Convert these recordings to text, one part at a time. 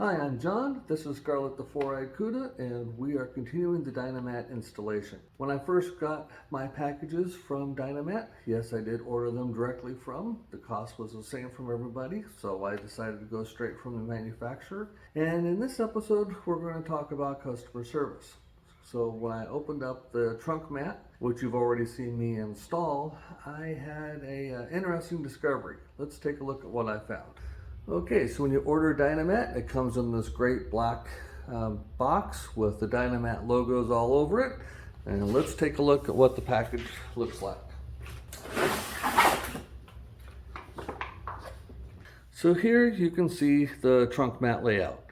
Hi, I'm John. This is Scarlett the Four-Eyed Cuda, and we are continuing the Dynamat installation. When I first got my packages from Dynamat, yes, I did order them directly from. The cost was the same from everybody, so I decided to go straight from the manufacturer. And in this episode, we're going to talk about customer service. So when I opened up the trunk mat, which you've already seen me install, I had an interesting discovery. Let's take a look at what I found. Okay, so when you order Dynamat, it comes in this great black box with the Dynamat logos all over it. And let's take a look at what the package looks like. So here you can see the trunk mat layout.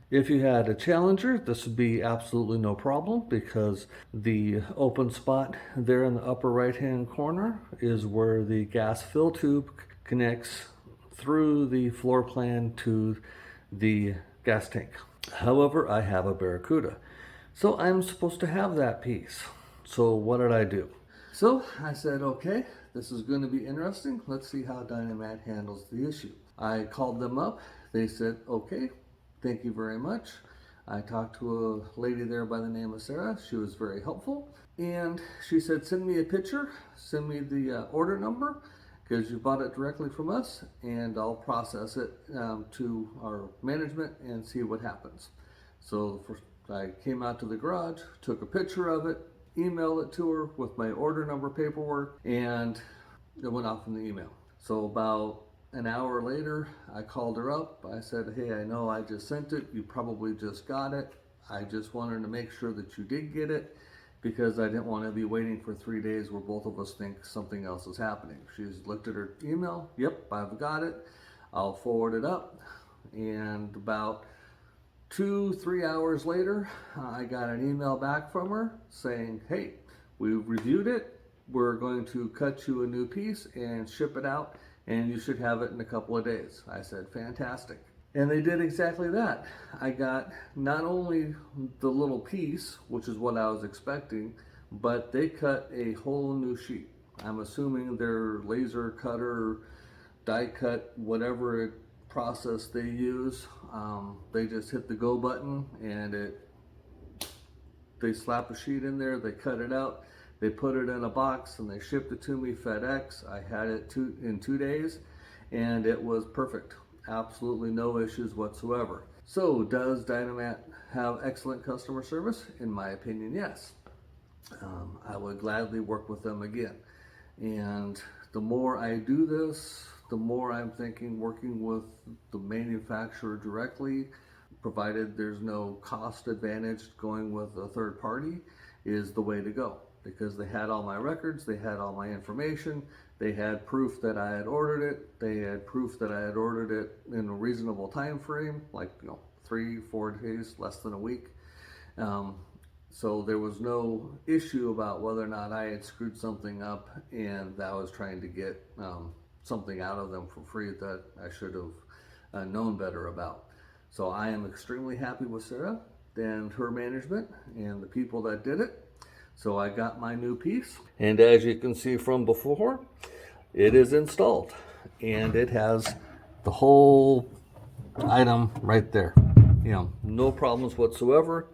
If you had a Challenger, this would be absolutely no problem because the open spot there in the upper right hand corner is where the gas fill tube connects through the floor plan to the gas tank. However, I have a Barracuda, so I'm supposed to have that piece. So what did I do? So I said, okay, this is going to be interesting. Let's see how Dynamat handles the issue. I called them up. They said, okay, thank you very much. I talked to a lady there by the name of Sarah. She was very helpful. And she said, send me a picture, send me the order number, because you bought it directly from us, and I'll process it to our management and see what happens. So I came out to the garage, took a picture of it, emailed it to her with my order number paperwork, and it went off in the email. So about an hour later, I called her up. I said, hey, I know I just sent it. You probably just got it. I just wanted to make sure that you did get it, because I didn't want to be waiting for 3 days where both of us think something else is happening. She's looked at her email. Yep, I've got it. I'll forward it up. And about 2-3 hours later, I got an email back from her saying, hey, we reviewed it. We're going to cut you a new piece and ship it out, and you should have it in a couple of days. I said, fantastic. And they did exactly that. I got not only the little piece, which is what I was expecting, but they cut a whole new sheet. I'm assuming their laser cutter, die cut, whatever process they use, they just hit the go button and they slap a sheet in there, they cut it out, they put it in a box, and they shipped it to me FedEx. I had it in 2 days, and it was perfect. Absolutely no issues whatsoever. So does Dynamat have excellent customer service? In my opinion, yes. I would gladly work with them again. And the more I do this, the more I'm thinking working with the manufacturer directly, provided there's no cost advantage going with a third party, is the way to go. Because they had all my records, they had all my information, they had proof that I had ordered it, they had proof that I had ordered it in a reasonable time frame, like 3-4 days, less than a week. So there was no issue about whether or not I had screwed something up and that I was trying to get something out of them for free that I should have known better about. So I am extremely happy with Sarah and her management and the people that did it. So I got my new piece, and as you can see from before, it is installed, and it has the whole item right there. No problems whatsoever.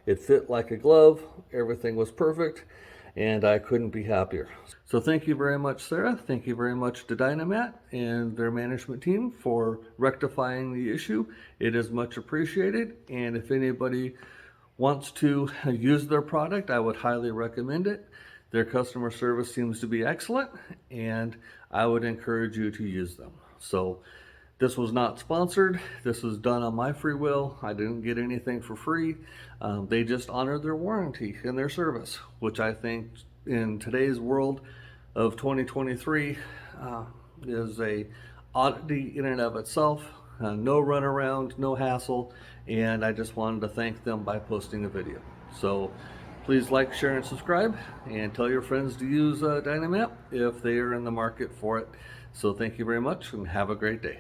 It fit like a glove. Everything was perfect, and I couldn't be happier. So thank you very much, Sarah. Thank you very much to Dynamat and their management team for rectifying the issue. It is much appreciated, and if anybody wants to use their product, I would highly recommend it. Their customer service seems to be excellent, and I would encourage you to use them. So this was not sponsored. This was done on my free will. I didn't get anything for free. They just honored their warranty and their service, which I think in today's world of 2023 is a oddity in and of itself. No runaround, no hassle, and I just wanted to thank them by posting a video. So please like, share, and subscribe, and tell your friends to use Dynamat if they are in the market for it. So thank you very much, and have a great day.